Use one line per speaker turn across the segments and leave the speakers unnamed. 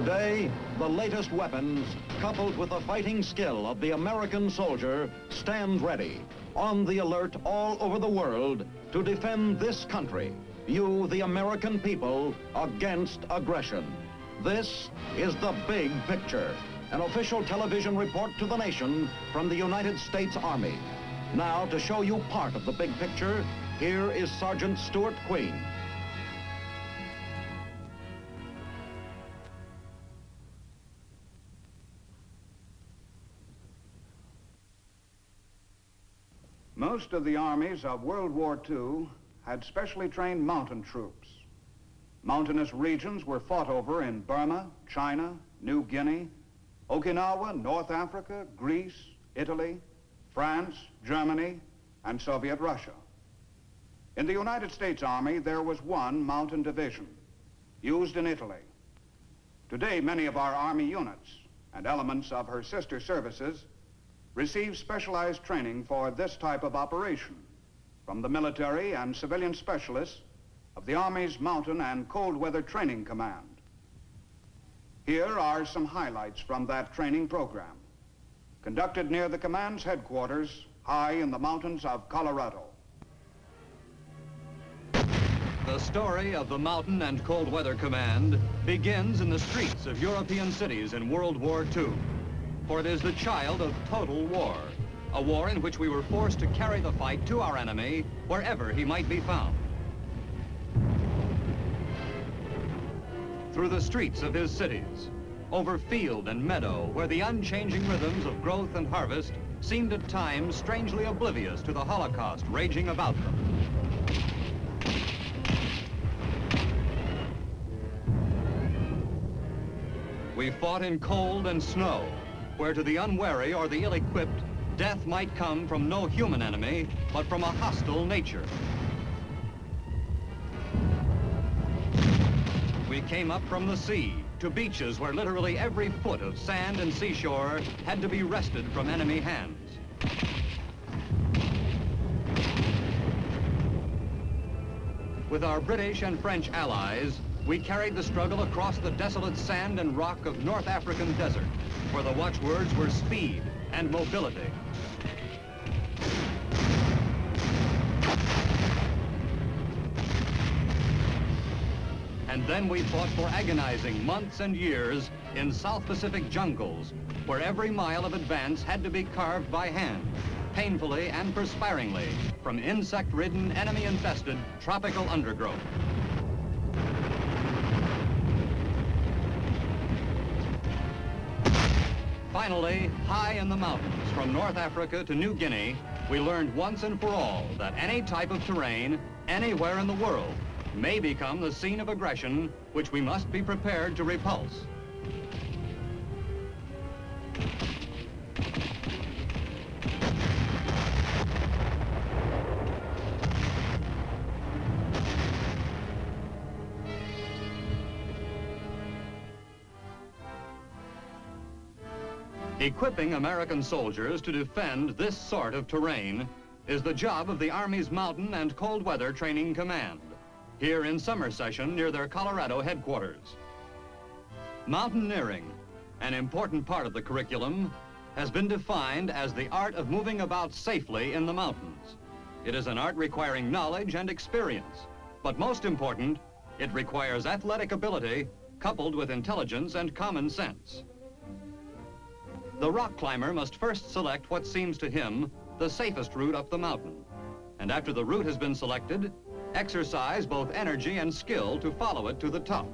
Today, the latest weapons, coupled with the fighting skill of the American soldier, stand ready, on the alert all over the world to defend this country, you, the American people, against aggression. This is The Big Picture, an official television report to the nation from the United States Army. Now, to show you part of the big picture, here is Sergeant Stuart Queen.
Most of the armies of World War II had specially trained mountain troops. Mountainous regions were fought over in Burma, China, New Guinea, Okinawa, North Africa, Greece, Italy, France, Germany, and Soviet Russia. In the United States Army, there was one mountain division, used in Italy. Today, many of our Army units and elements of her sister services receive specialized training for this type of operation from the military and civilian specialists of the Army's Mountain and Cold Weather Training Command. Here are some highlights from that training program, conducted near the command's headquarters, high in the mountains of Colorado.
The story of the Mountain and Cold Weather Command begins in the streets of European cities in World War II. For it is the child of total war, a war in which we were forced to carry the fight to our enemy wherever he might be found. Through the streets of his cities, over field and meadow, where the unchanging rhythms of growth and harvest seemed at times strangely oblivious to the Holocaust raging about them. We fought in cold and snow, where to the unwary or the ill-equipped, death might come from no human enemy, but from a hostile nature. We came up from the sea to beaches where literally every foot of sand and seashore had to be wrested from enemy hands. With our British and French allies, we carried the struggle across the desolate sand and rock of North African desert, where the watchwords were speed and mobility. And then we fought for agonizing months and years in South Pacific jungles, where every mile of advance had to be carved by hand, painfully and perspiringly, from insect-ridden, enemy-infested tropical undergrowth. Finally, high in the mountains, from North Africa to New Guinea, we learned once and for all that any type of terrain, anywhere in the world, may become the scene of aggression which we must be prepared to repulse. Equipping American soldiers to defend this sort of terrain is the job of the Army's Mountain and Cold Weather Training Command, here in summer session near their Colorado headquarters. Mountaineering, an important part of the curriculum, has been defined as the art of moving about safely in the mountains. It is an art requiring knowledge and experience, but most important, it requires athletic ability coupled with intelligence and common sense. The rock climber must first select what seems to him the safest route up the mountain, and after the route has been selected, exercise both energy and skill to follow it to the top.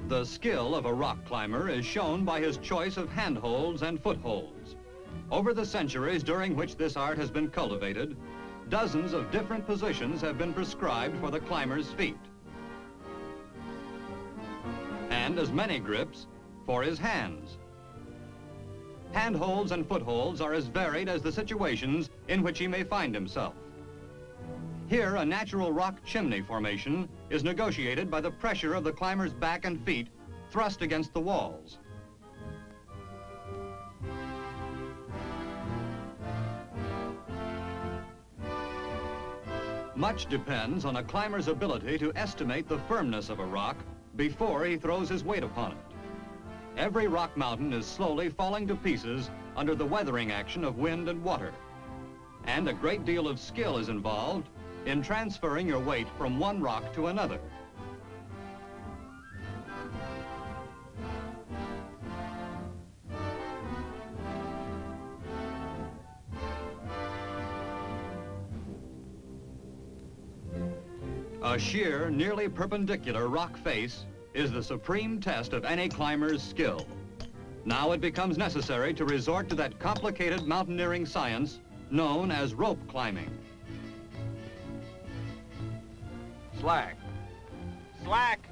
The skill of a rock climber is shown by his choice of handholds and footholds. Over the centuries during which this art has been cultivated, dozens of different positions have been prescribed for the climber's feet, and as many grips for his hands. Handholds and footholds are as varied as the situations in which he may find himself. Here, a natural rock chimney formation is negotiated by the pressure of the climber's back and feet thrust against the walls. Much depends on a climber's ability to estimate the firmness of a rock before he throws his weight upon it. Every rock mountain is slowly falling to pieces under the weathering action of wind and water. And a great deal of skill is involved in transferring your weight from one rock to another. A sheer, nearly perpendicular rock face is the supreme test of any climber's skill. Now it becomes necessary to resort to that complicated mountaineering science known as rope climbing.
Slack. Slack.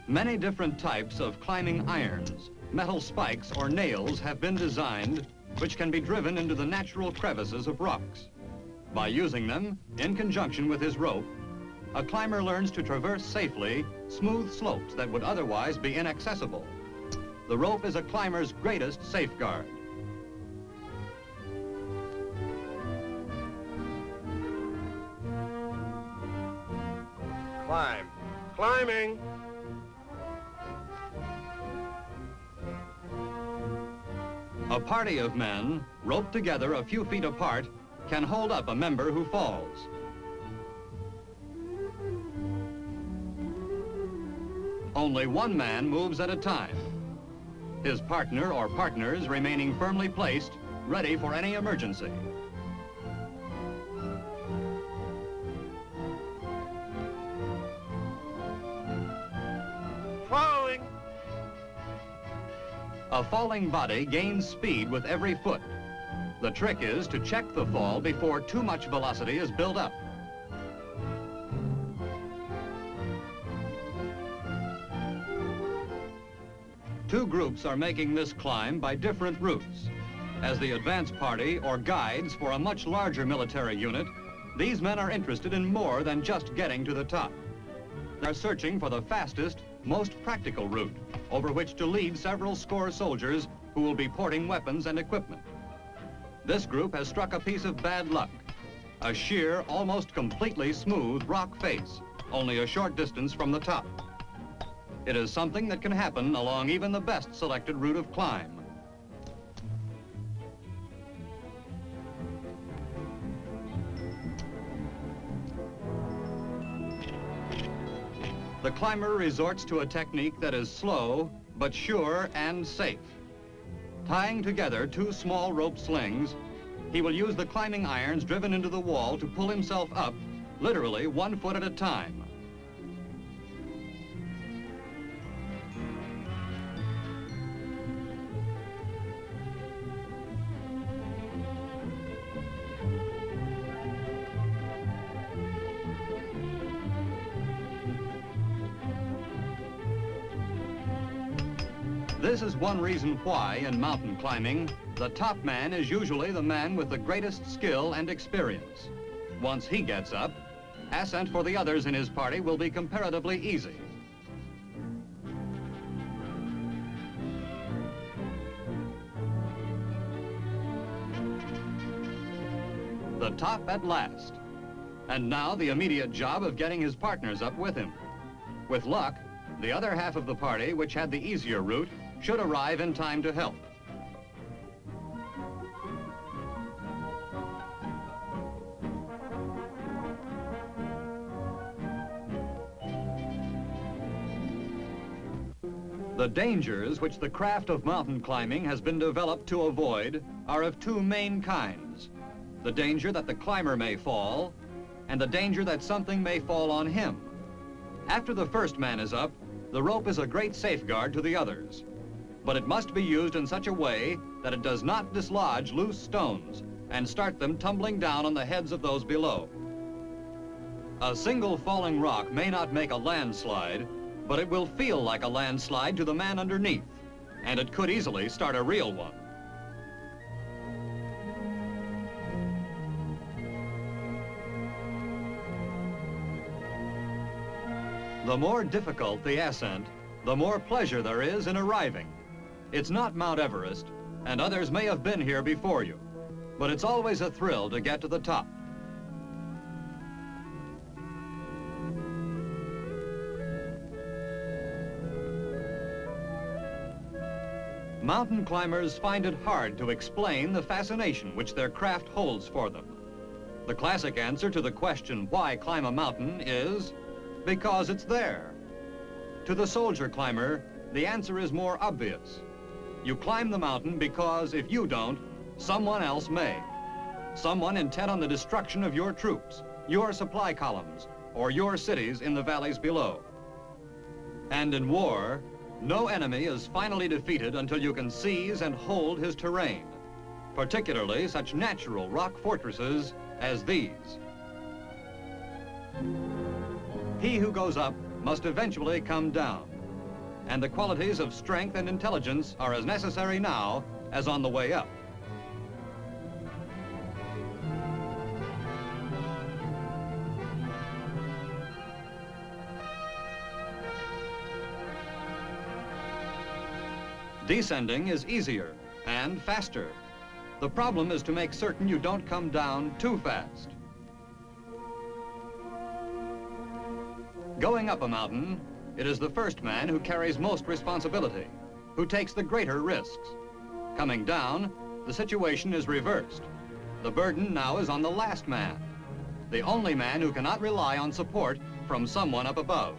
Many different types of climbing irons, metal spikes or nails have been designed which can be driven into the natural crevices of rocks. By using them, in conjunction with his rope, a climber learns to traverse safely smooth slopes that would otherwise be inaccessible. The rope is a climber's greatest safeguard.
Climb. Climbing.
A party of men, roped together a few feet apart, can hold up a member who falls. Only one man moves at a time, his partner or partners remaining firmly placed, ready for any emergency.
Falling.
A falling body gains speed with every foot. The trick is to check the fall before too much velocity is built up. Two groups are making this climb by different routes. As the advance party or guides for a much larger military unit, these men are interested in more than just getting to the top. They're searching for the fastest, most practical route over which to lead several score soldiers who will be porting weapons and equipment. This group has struck a piece of bad luck. A sheer, almost completely smooth rock face, only a short distance from the top. It is something that can happen along even the best selected route of climb. The climber resorts to a technique that is slow, but sure and safe. Tying together two small rope slings, he will use the climbing irons driven into the wall to pull himself up, literally 1 foot at a time. This is one reason why, in mountain climbing, the top man is usually the man with the greatest skill and experience. Once he gets up, ascent for the others in his party will be comparatively easy. The top at last. And now the immediate job of getting his partners up with him. With luck, the other half of the party, which had the easier route, should arrive in time to help. The dangers which the craft of mountain climbing has been developed to avoid are of two main kinds. The danger that the climber may fall, and the danger that something may fall on him. After the first man is up, the rope is a great safeguard to the others. But it must be used in such a way that it does not dislodge loose stones and start them tumbling down on the heads of those below. A single falling rock may not make a landslide, but it will feel like a landslide to the man underneath, and it could easily start a real one. The more difficult the ascent, the more pleasure there is in arriving. It's not Mount Everest, and others may have been here before you. but it's always a thrill to get to the top. Mountain climbers find it hard to explain the fascination which their craft holds for them. The classic answer to the question, why climb a mountain, is because it's there. To the soldier climber, the answer is more obvious. You climb the mountain because if you don't, someone else may. Someone intent on the destruction of your troops, your supply columns, or your cities in the valleys below. And in war, no enemy is finally defeated until you can seize and hold his terrain, particularly such natural rock fortresses as these. He who goes up must eventually come down, and the qualities of strength and intelligence are as necessary now as on the way up. Descending is easier and faster. The problem is to make certain you don't come down too fast. Going up a mountain, it is the first man who carries most responsibility, who takes the greater risks. Coming down, the situation is reversed. The burden now is on the last man, the only man who cannot rely on support from someone up above.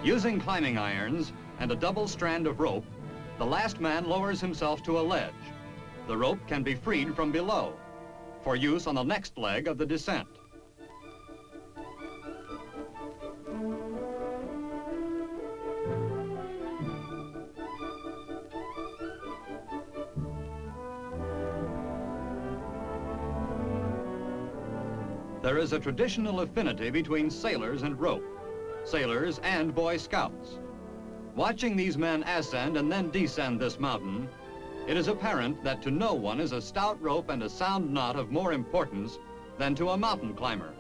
Using climbing irons and a double strand of rope, the last man lowers himself to a ledge. The rope can be freed from below for use on the next leg of the descent. There is a traditional affinity between sailors and rope, sailors and Boy Scouts. Watching these men ascend and then descend this mountain, it is apparent that to no one is a stout rope and a sound knot of more importance than to a mountain climber.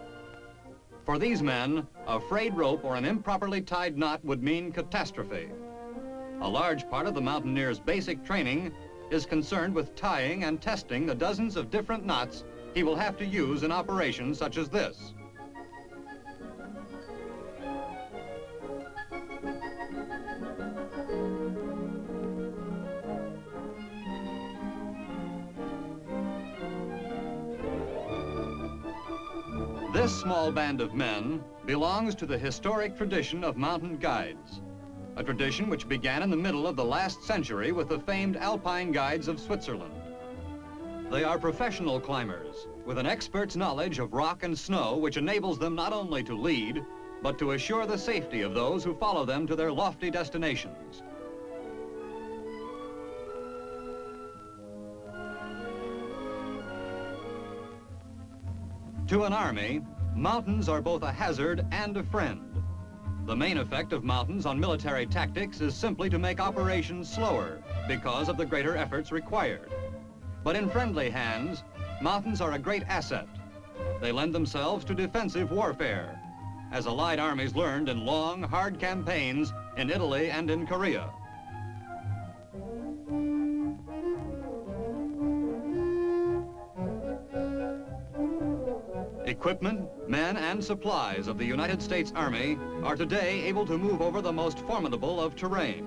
For these men, a frayed rope or an improperly tied knot would mean catastrophe. A large part of the mountaineer's basic training is concerned with tying and testing the dozens of different knots he will have to use in operations such as this. This small band of men belongs to the historic tradition of mountain guides, a tradition which began in the middle of the last century with the famed Alpine Guides of Switzerland. They are professional climbers with an expert's knowledge of rock and snow, which enables them not only to lead, but to assure the safety of those who follow them to their lofty destinations. To an army, mountains are both a hazard and a friend. The main effect of mountains on military tactics is simply to make operations slower because of the greater efforts required. But in friendly hands, mountains are a great asset. They lend themselves to defensive warfare, as Allied armies learned in long, hard campaigns in Italy and in Korea. Equipment, men, and supplies of the United States Army are today able to move over the most formidable of terrain.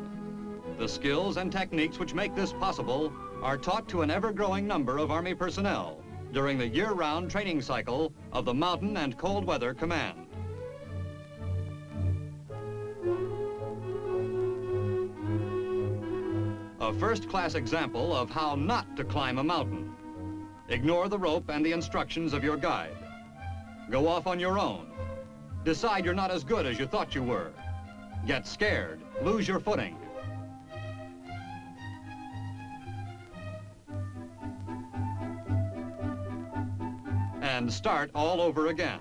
The skills and techniques which make this possible are taught to an ever-growing number of Army personnel during the year-round training cycle of the Mountain and Cold Weather Command. A first-class example of how not to climb a mountain. Ignore the rope and the instructions of your guide. Go off on your own. Decide you're not as good as you thought you were. Get scared, lose your footing. And start all over again.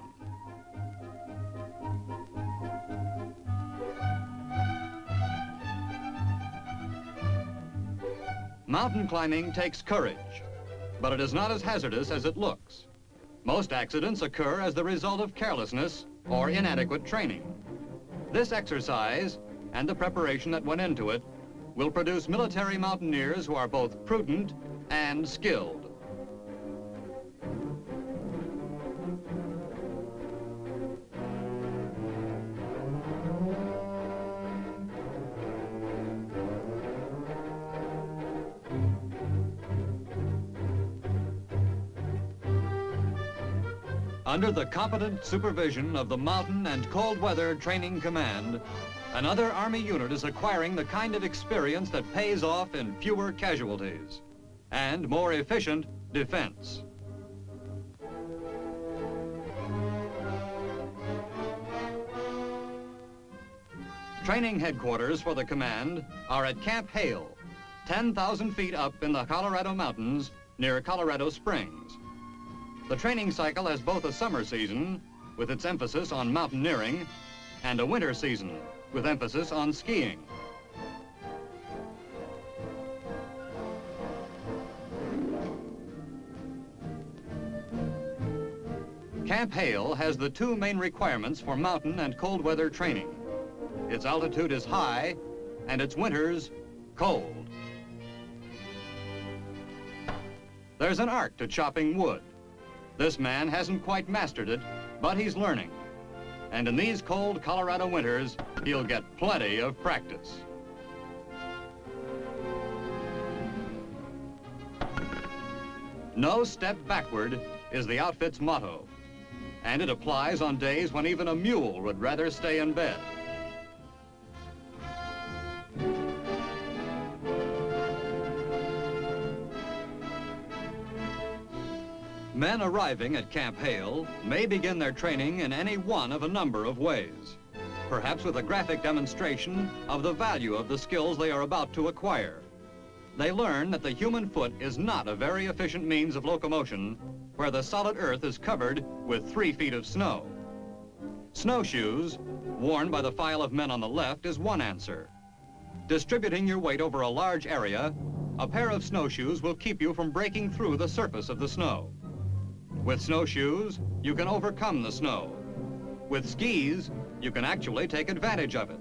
Mountain climbing takes courage, but it is not as hazardous as it looks. Most accidents occur as the result of carelessness or inadequate training. This exercise and the preparation that went into it will produce military mountaineers who are both prudent and skilled. Under the competent supervision of the Mountain and Cold Weather Training Command, another Army unit is acquiring the kind of experience that pays off in fewer casualties and more efficient defense. Training headquarters for the command are at Camp Hale, 10,000 feet up in the Colorado Mountains near Colorado Springs. The training cycle has both a summer season, with its emphasis on mountaineering, and a winter season, with emphasis on skiing. Camp Hale has the two main requirements for mountain and cold weather training. Its altitude is high, and its winters cold. There's an art to chopping wood. This man hasn't quite mastered it, but he's learning. And in these cold Colorado winters, he'll get plenty of practice. No step backward is the outfit's motto, and it applies on days when even a mule would rather stay in bed. Men arriving at Camp Hale may begin their training in any one of a number of ways, perhaps with a graphic demonstration of the value of the skills they are about to acquire. They learn that the human foot is not a very efficient means of locomotion where the solid earth is covered with 3 feet of snow. Snowshoes, worn by the file of men on the left, is one answer. Distributing your weight over a large area, a pair of snowshoes will keep you from breaking through the surface of the snow. With snowshoes, you can overcome the snow. With skis, you can actually take advantage of it.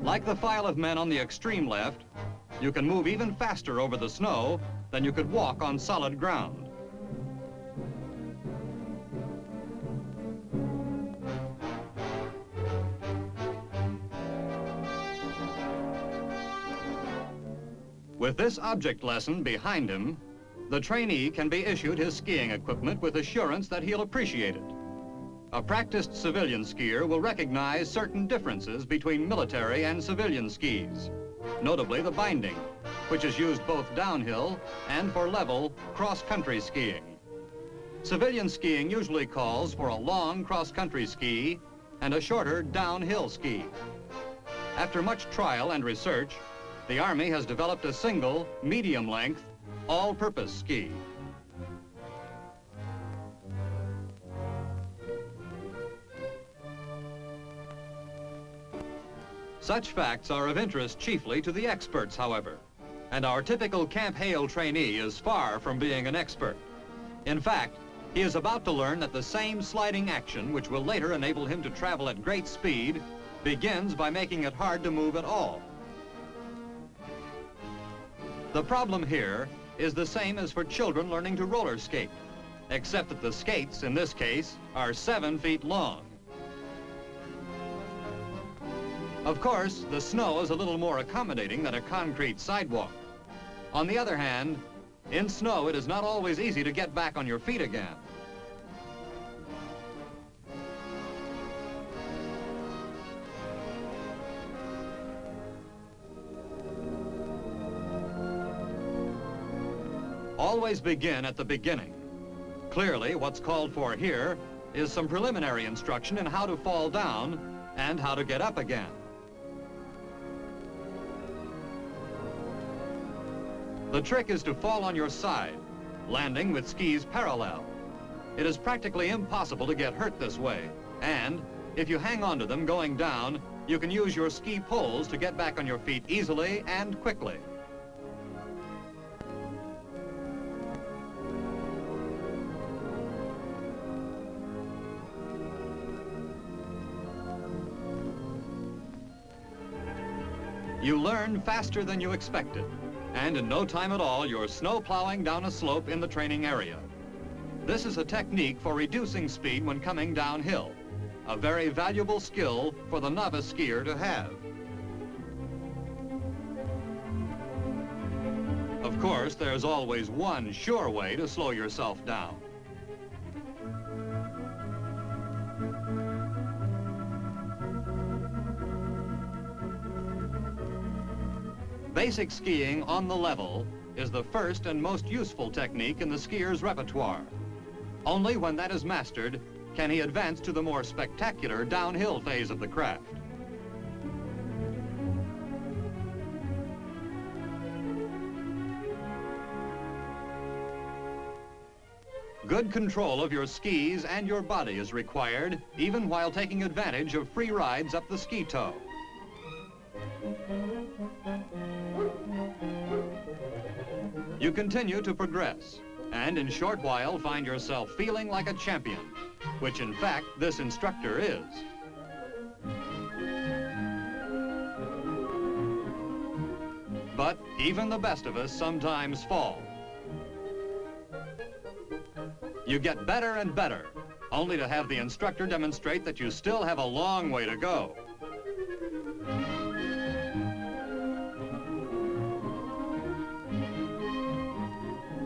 Like the file of men on the extreme left, you can move even faster over the snow than you could walk on solid ground. With this object lesson behind him, the trainee can be issued his skiing equipment with assurance that he'll appreciate it. A practiced civilian skier will recognize certain differences between military and civilian skis, notably the binding, which is used both downhill and for level cross-country skiing. Civilian skiing usually calls for a long cross-country ski and a shorter downhill ski. After much trial and research, the Army has developed a single, medium-length, all-purpose ski. Such facts are of interest chiefly to the experts, however, and our typical Camp Hale trainee is far from being an expert. In fact, he is about to learn that the same sliding action which will later enable him to travel at great speed begins by making it hard to move at all. The problem here is the same as for children learning to roller skate, except that the skates, in this case, are 7 feet long. Of course, the snow is a little more accommodating than a concrete sidewalk. On the other hand, in snow, it is not always easy to get back on your feet again. Always begin at the beginning. Clearly, what's called for here is some preliminary instruction in how to fall down and how to get up again. The trick is to fall on your side, landing with skis parallel. It is practically impossible to get hurt this way, and if you hang on to them going down, you can use your ski poles to get back on your feet easily and quickly. You learn faster than you expected, and in no time at all, you're snow plowing down a slope in the training area. This is a technique for reducing speed when coming downhill, a very valuable skill for the novice skier to have. Of course, there's always one sure way to slow yourself down. Basic skiing on the level is the first and most useful technique in the skier's repertoire. Only when that is mastered can he advance to the more spectacular downhill phase of the craft. Good control of your skis and your body is required, even while taking advantage of free rides up the ski toe. You continue to progress, and in a short while find yourself feeling like a champion, which in fact this instructor is. But even the best of us sometimes fall. You get better and better, only to have the instructor demonstrate that you still have a long way to go.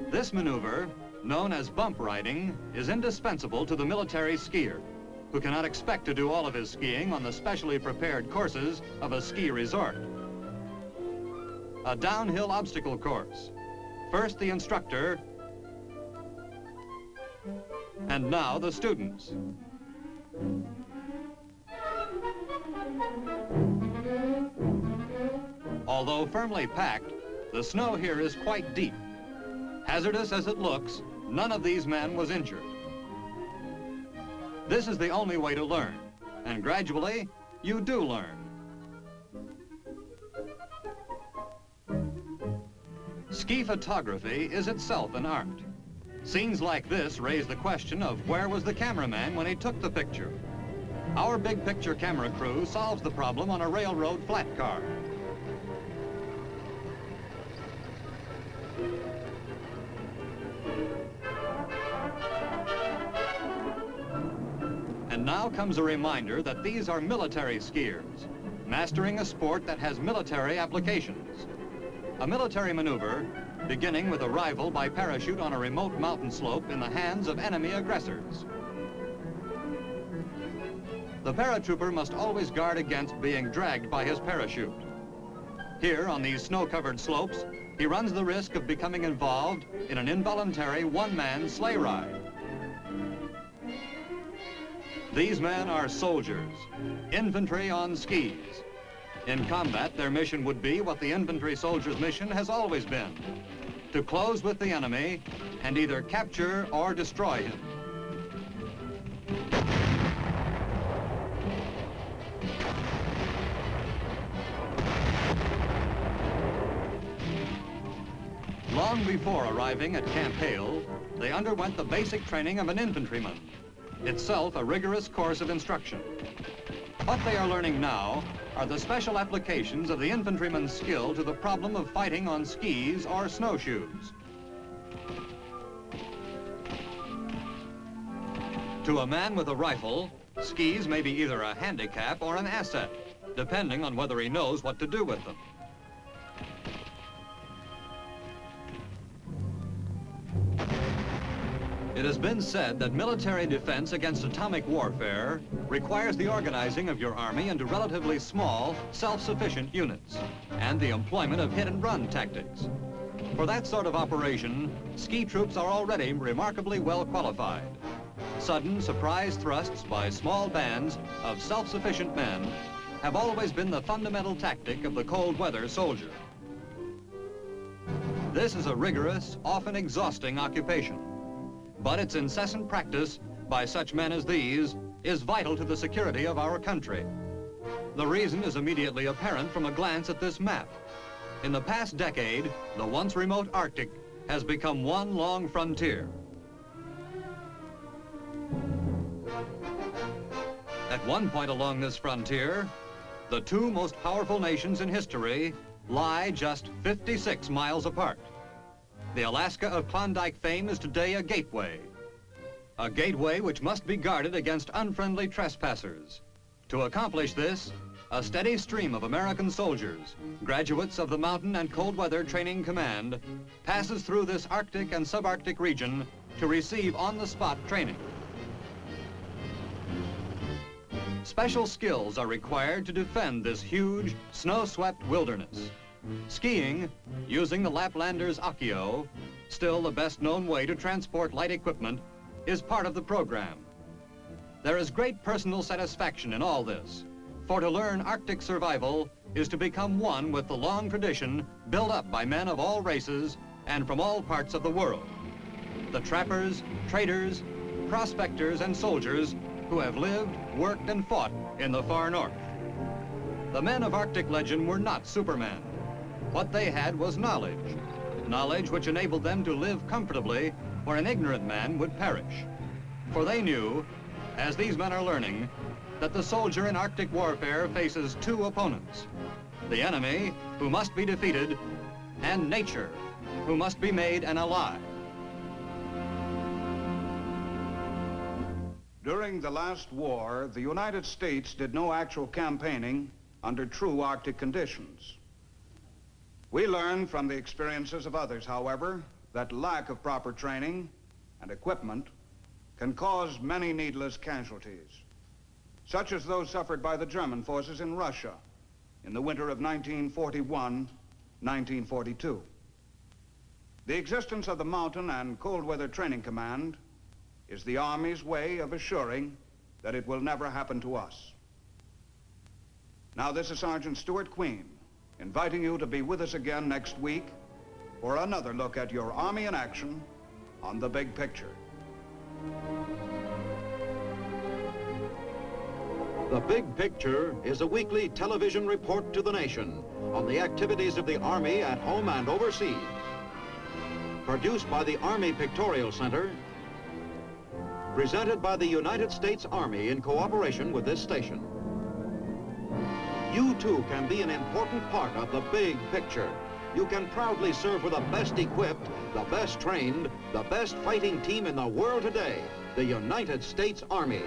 This maneuver, known as bump riding, is indispensable to the military skier, who cannot expect to do all of his skiing on the specially prepared courses of a ski resort. A downhill obstacle course. First the instructor, and now the students. Although firmly packed, the snow here is quite deep. Hazardous as it looks, none of these men was injured. This is the only way to learn, and gradually, you do learn. Ski photography is itself an art. Scenes like this raise the question of where was the cameraman when he took the picture? Our big picture camera crew solves the problem on a railroad flat car. And now comes a reminder that these are military skiers, mastering a sport that has military applications. A military maneuver beginning with arrival by parachute on a remote mountain slope in the hands of enemy aggressors. The paratrooper must always guard against being dragged by his parachute. Here, on these snow-covered slopes, he runs the risk of becoming involved in an involuntary one-man sleigh ride. These men are soldiers, infantry on skis. In combat, their mission would be what the infantry soldier's mission has always been: to close with the enemy and either capture or destroy him. Long before arriving at Camp Hale, they underwent the basic training of an infantryman, itself a rigorous course of instruction. What they are learning now are the special applications of the infantryman's skill to the problem of fighting on skis or snowshoes. To a man with a rifle, skis may be either a handicap or an asset, depending on whether he knows what to do with them. It has been said that military defense against atomic warfare requires the organizing of your army into relatively small, self-sufficient units and the employment of hit-and-run tactics. For that sort of operation, ski troops are already remarkably well qualified. Sudden surprise thrusts by small bands of self-sufficient men have always been the fundamental tactic of the cold weather soldier. This is a rigorous, often exhausting occupation. But its incessant practice by such men as these is vital to the security of our country. The reason is immediately apparent from a glance at this map. In the past decade, the once remote Arctic has become one long frontier. At one point along this frontier, The two most powerful nations in history lie just 56 miles apart. The Alaska of Klondike fame is today a gateway which must be guarded against unfriendly trespassers. To accomplish this, a steady stream of American soldiers, graduates of the Mountain and Cold Weather Training Command, passes through this Arctic and subarctic region to receive on-the-spot training. Special skills are required to defend this huge, snow-swept wilderness. Skiing, using the Laplander's Akio, still the best-known way to transport light equipment, is part of the program. There is great personal satisfaction in all this, for to learn Arctic survival is to become one with the long tradition built up by men of all races and from all parts of the world. The trappers, traders, prospectors, and soldiers who have lived, worked, and fought in the far north. The men of Arctic legend were not Supermen. What they had was knowledge which enabled them to live comfortably where an ignorant man would perish. For they knew, as these men are learning, that the soldier in Arctic warfare faces two opponents: the enemy, who must be defeated, and nature, who must be made an ally.
During the last war, the United States did no actual campaigning under true Arctic conditions. We learned from the experiences of others, however, that lack of proper training and equipment can cause many needless casualties, such as those suffered by the German forces in Russia in the winter of 1941-1942. The existence of the Mountain and Cold Weather Training Command is the Army's way of assuring that it will never happen to us. Now, this is Sergeant Stuart Queen, inviting you to be with us again next week for another look at your Army in action on The Big Picture.
The Big Picture is a weekly television report to the nation on the activities of the Army at home and overseas. Produced by the Army Pictorial Center, presented by the United States Army in cooperation with this station. You too can be an important part of the big picture. You can proudly serve with the best equipped, the best trained, the best fighting team in the world today, the United States Army.